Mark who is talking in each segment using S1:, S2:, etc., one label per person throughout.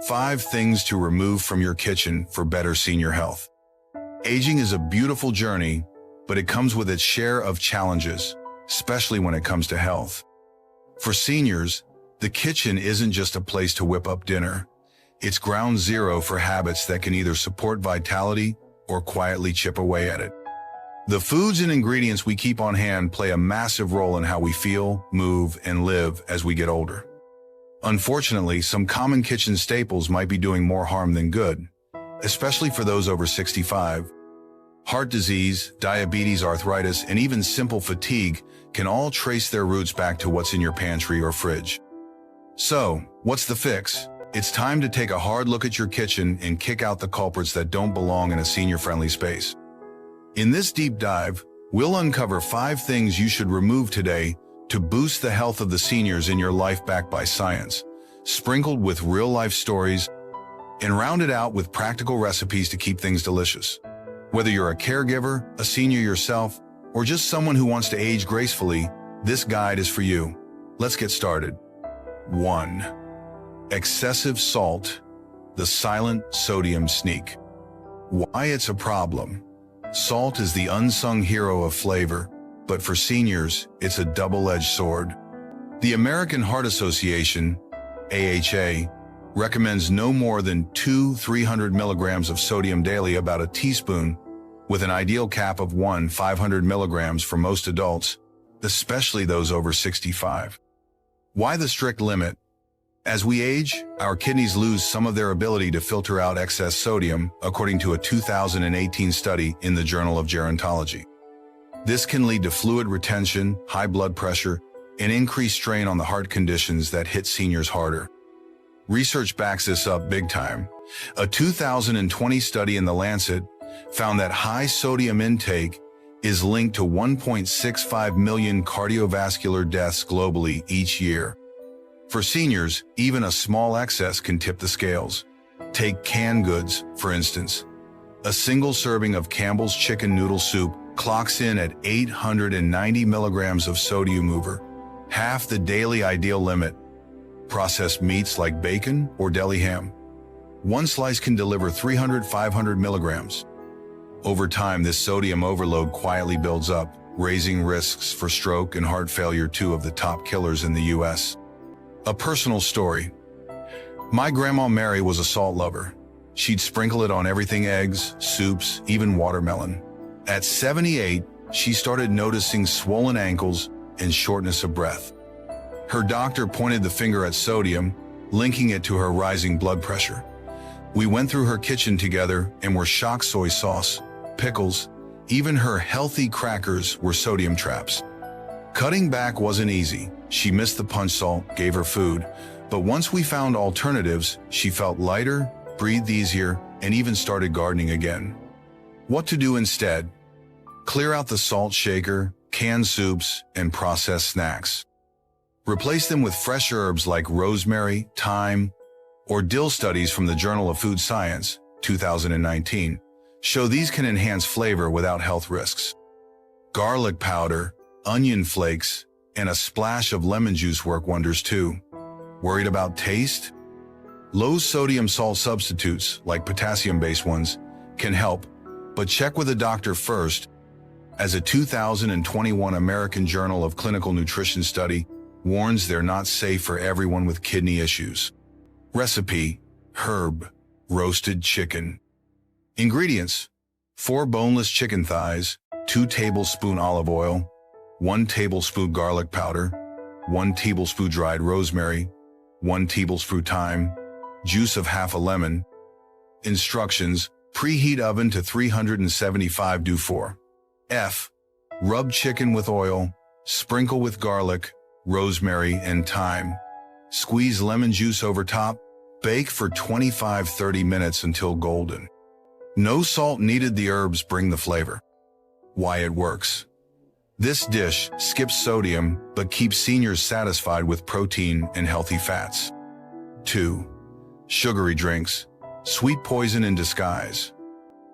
S1: 5 things to remove from your kitchen for better senior health. Aging is a beautiful journey, but it comes with its share of challenges, especially when it comes to health. For seniors, the kitchen isn't just a place to whip up dinner. It's ground zero for habits that can either support vitality or quietly chip away at it. The foods and ingredients we keep on hand play a massive role in how we feel, move, and live as we get older. Unfortunately, some common kitchen staples might be doing more harm than good, especially for those over 65. Heart disease, diabetes, arthritis, and even simple fatigue can all trace their roots back to what's in your pantry or fridge. So, what's the fix? It's time to take a hard look at your kitchen and kick out the culprits that don't belong in a senior-friendly space. In this deep dive, we'll uncover 5 things you should remove today to boost the health of the seniors in your life, backed by science, sprinkled with real-life stories, and rounded out with practical recipes to keep things delicious. Whether you're a caregiver, a senior yourself, or just someone who wants to age gracefully, this guide is for you. Let's get started. 1. Excessive salt, the silent sodium sneak. Why it's a problem. Salt is the unsung hero of flavor, but for seniors, it's a double-edged sword. The American Heart Association, AHA, recommends no more than 200-300 milligrams of sodium daily, about a teaspoon, with an ideal cap of 500 milligrams for most adults, especially those over 65. Why the strict limit? As we age, our kidneys lose some of their ability to filter out excess sodium, according to a 2018 study in the Journal of Gerontology. This can lead to fluid retention, high blood pressure, and increased strain on the heart conditions that hit seniors harder. Research backs this up big time. A 2020 study in The Lancet found that high sodium intake is linked to 1.65 million cardiovascular deaths globally each year. For seniors, even a small excess can tip the scales. Take canned goods, for instance. A single serving of Campbell's chicken noodle soup clocks in at 890 milligrams of sodium, over half the daily ideal limit. Processed meats like bacon or deli ham, one slice can deliver 300-500 milligrams. Over time, this sodium overload quietly builds up, raising risks for stroke and heart failure, 2 of the top killers in the U.S. A personal story. My grandma Mary was a salt lover. She'd sprinkle it on everything: eggs, soups, even watermelon. At 78, she started noticing swollen ankles and shortness of breath. Her doctor pointed the finger at sodium, linking it to her rising blood pressure. We went through her kitchen together and were shocked. Soy sauce, pickles, even her healthy crackers were sodium traps. Cutting back wasn't easy. She missed the punch salt, gave her food, but once we found alternatives, she felt lighter, breathed easier, and even started gardening again. What to do instead? Clear out the salt shaker, canned soups, and processed snacks. Replace them with fresh herbs like rosemary, thyme, or dill. Studies from the Journal of Food Science, 2019, show these can enhance flavor without health risks. Garlic powder, onion flakes, and a splash of lemon juice work wonders too. Worried about taste? Low-sodium salt substitutes, like potassium-based ones, can help, but check with a doctor first, as a 2021 American Journal of Clinical Nutrition study warns they're not safe for everyone with kidney issues. Recipe: herb, roasted chicken. Ingredients: 4 boneless chicken thighs, 2 tablespoons olive oil, 1 tablespoon garlic powder, 1 tablespoon dried rosemary, 1 tablespoon thyme, juice of half a lemon. Instructions: preheat oven to 375 degrees. 4. F. Rub chicken with oil, sprinkle with garlic, rosemary, and thyme. Squeeze lemon juice over top. Bake for 25-30 minutes until golden. No salt needed. The herbs bring the flavor. Why it works. This dish skips sodium but keeps seniors satisfied with protein and healthy fats. 2. Sugary drinks, sweet poison in disguise.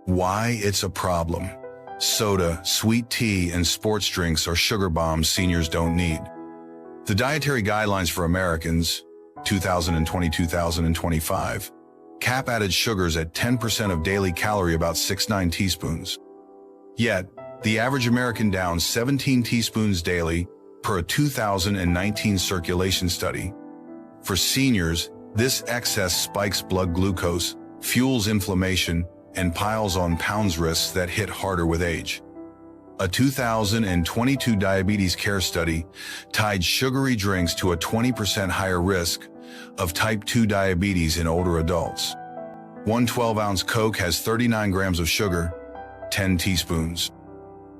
S1: Why it's a problem. Soda, sweet tea, and sports drinks are sugar bombs seniors don't need. The Dietary Guidelines for Americans, 2020-2025, CAP added sugars at 10% of daily calorie, about 6-9 teaspoons. Yet, the average American downs 17 teaspoons daily per a 2019 circulation study. For seniors, this excess spikes blood glucose, fuels inflammation, and piles on pounds risks that hit harder with age. A 2022 diabetes care study tied sugary drinks to a 20% higher risk of type 2 diabetes in older adults. One 12-ounce Coke has 39 grams of sugar, 10 teaspoons.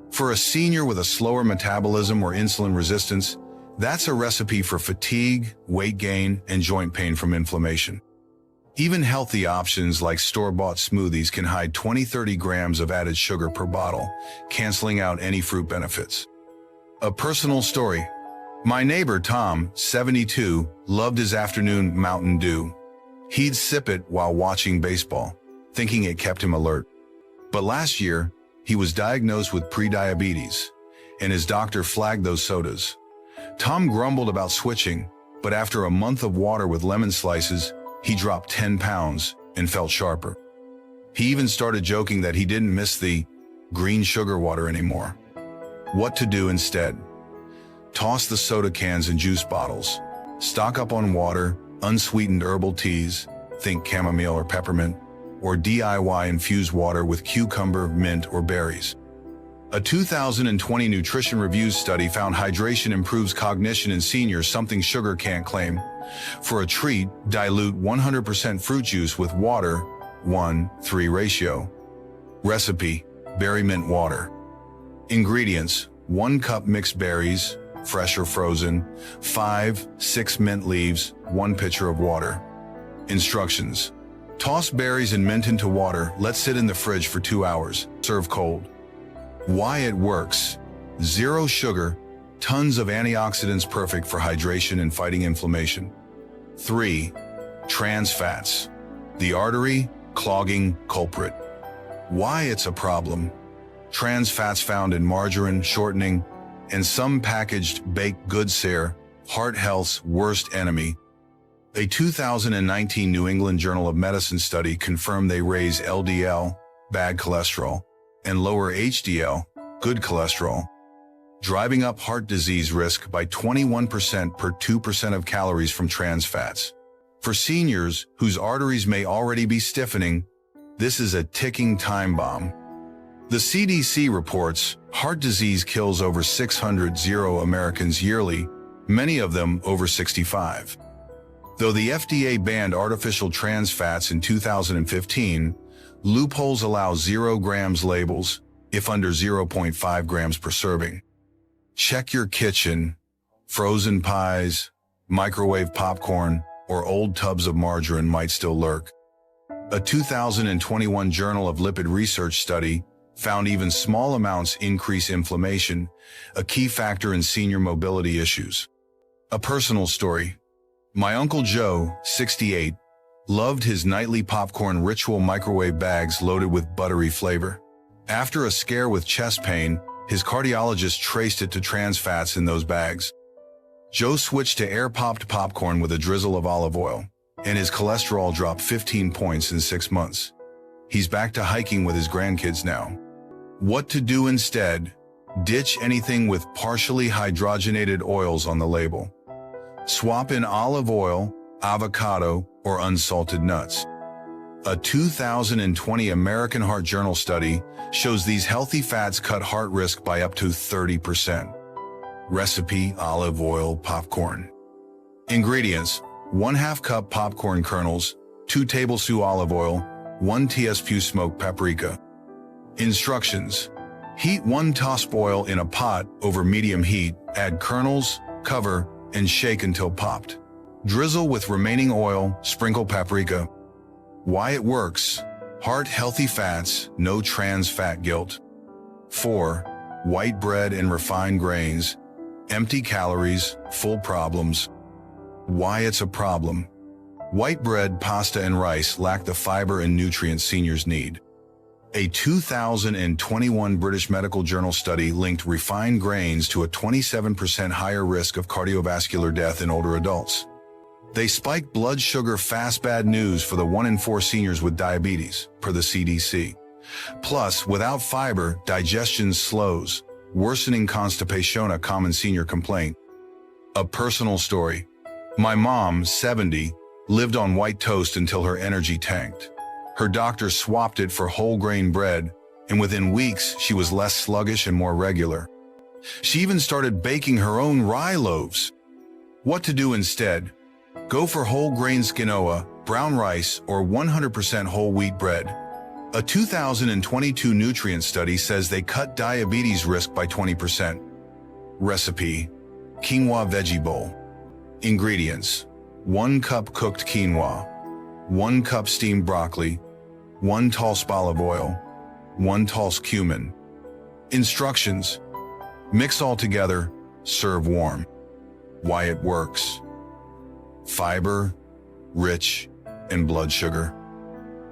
S1: For a senior with a slower metabolism or insulin resistance, that's a recipe for fatigue, weight gain, and joint pain from inflammation. Even healthy options like store-bought smoothies can hide 20-30 grams of added sugar per bottle, canceling out any fruit benefits. A personal story. My neighbor Tom, 72, loved his afternoon Mountain Dew. He'd sip it while watching baseball, thinking it kept him alert. But last year, he was diagnosed with prediabetes, and his doctor flagged those sodas. Tom grumbled about switching, but after a month of water with lemon slices, he dropped 10 pounds and felt sharper. He even started joking that he didn't miss the green sugar water anymore. What to do instead? Toss the soda cans and juice bottles. Stock up on water, unsweetened herbal teas, think chamomile or peppermint, or DIY infused water with cucumber, mint, or berries. A 2020 Nutrition Reviews study found hydration improves cognition in seniors, something sugar can't claim. For a treat, dilute 100% fruit juice with water, 1:3 ratio. Recipe: berry mint water. Ingredients: 1 cup mixed berries, fresh or frozen, 5-6 mint leaves, 1 pitcher of water. Instructions: toss berries and mint into water, let sit in the fridge for 2 hours, serve cold. Why it works: 0 sugar, tons of antioxidants, perfect for hydration and fighting inflammation. 3. Trans fats, the artery clogging culprit. Why it's a problem: trans fats found in margarine, shortening, and some packaged baked goods are heart health's worst enemy. A 2019 New England Journal of Medicine study confirmed they raise LDL, bad cholesterol, and lower HDL, good cholesterol, driving up heart disease risk by 21% per 2% of calories from trans fats. For seniors whose arteries may already be stiffening, this is a ticking time bomb. The CDC reports heart disease kills over 600 Americans yearly, many of them over 65. Though the FDA banned artificial trans fats in 2015, loopholes allow 0 grams labels, if under 0.5 grams per serving. Check your kitchen. Frozen pies, microwave popcorn, or old tubs of margarine might still lurk. A 2021 Journal of Lipid Research study found even small amounts increase inflammation, a key factor in senior mobility issues. A personal story. My Uncle Joe, 68, loved his nightly popcorn ritual, microwave bags loaded with buttery flavor. After a scare with chest pain, his cardiologist traced it to trans fats in those bags. Joe switched to air-popped popcorn with a drizzle of olive oil, and his cholesterol dropped 15 points in 6 months. He's back to hiking with his grandkids now. What to do instead? Ditch anything with partially hydrogenated oils on the label. Swap in olive oil, avocado, or unsalted nuts. A 2020 American Heart Journal study shows these healthy fats cut heart risk by up to 30%. Recipe: olive oil popcorn. Ingredients: 1/2 cup popcorn kernels, 2 tablespoons olive oil, 1 teaspoon smoked paprika. Instructions: heat 1 tablespoon oil in a pot over medium heat, add kernels, cover, and shake until popped. Drizzle with remaining oil, sprinkle paprika. Why it works: heart-healthy fats, no trans fat guilt. 4. White bread and refined grains, empty calories, full problems. Why it's a problem: white bread, pasta, and rice lack the fiber and nutrients seniors need. A 2021 British Medical Journal study linked refined grains to a 27% higher risk of cardiovascular death in older adults. They spike blood sugar fast, bad news for the 1 in 4 seniors with diabetes, per the CDC. Plus, without fiber, digestion slows, worsening constipation, a common senior complaint. A personal story. My mom, 70, lived on white toast until her energy tanked. Her doctor swapped it for whole grain bread, and within weeks she was less sluggish and more regular. She even started baking her own rye loaves. What to do instead? Go for whole grain quinoa, brown rice, or 100% whole wheat bread. A 2022 nutrient study says they cut diabetes risk by 20%. Recipe: quinoa veggie bowl. Ingredients: 1 cup cooked quinoa, 1 cup steamed broccoli, 1 tall olive oil, 1 tall cumin. Instructions: mix all together, serve warm. Why it works: fiber, rich, and blood sugar.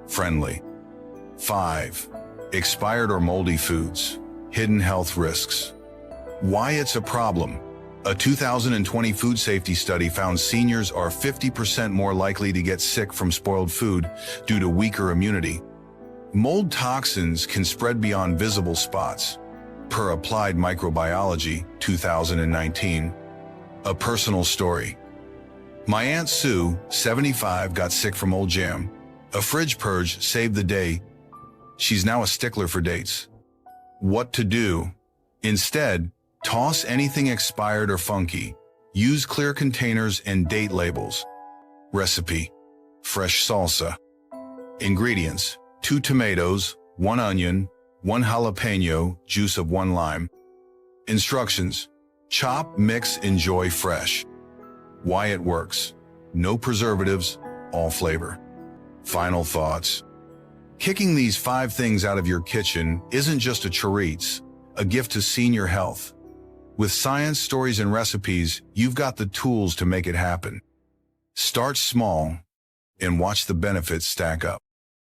S1: Friendly. 5. Expired or moldy foods. Hidden health risks. Why it's a problem. A 2020 food safety study found seniors are 50% more likely to get sick from spoiled food due to weaker immunity. Mold toxins can spread beyond visible spots, per Applied Microbiology, 2019. A personal story. My Aunt Sue, 75, got sick from old jam. A fridge purge saved the day. She's now a stickler for dates. What to do? Instead, toss anything expired or funky. Use clear containers and date labels. Recipe: fresh salsa. Ingredients: 2 tomatoes, 1 onion, 1 jalapeno, juice of 1 lime. Instructions: chop, mix, enjoy fresh. Why it works: no preservatives, all flavor. Final thoughts. Kicking these 5 things out of your kitchen isn't just a treat, a gift to senior health. With science, stories, and recipes, you've got the tools to make it happen. Start small and watch the benefits stack up.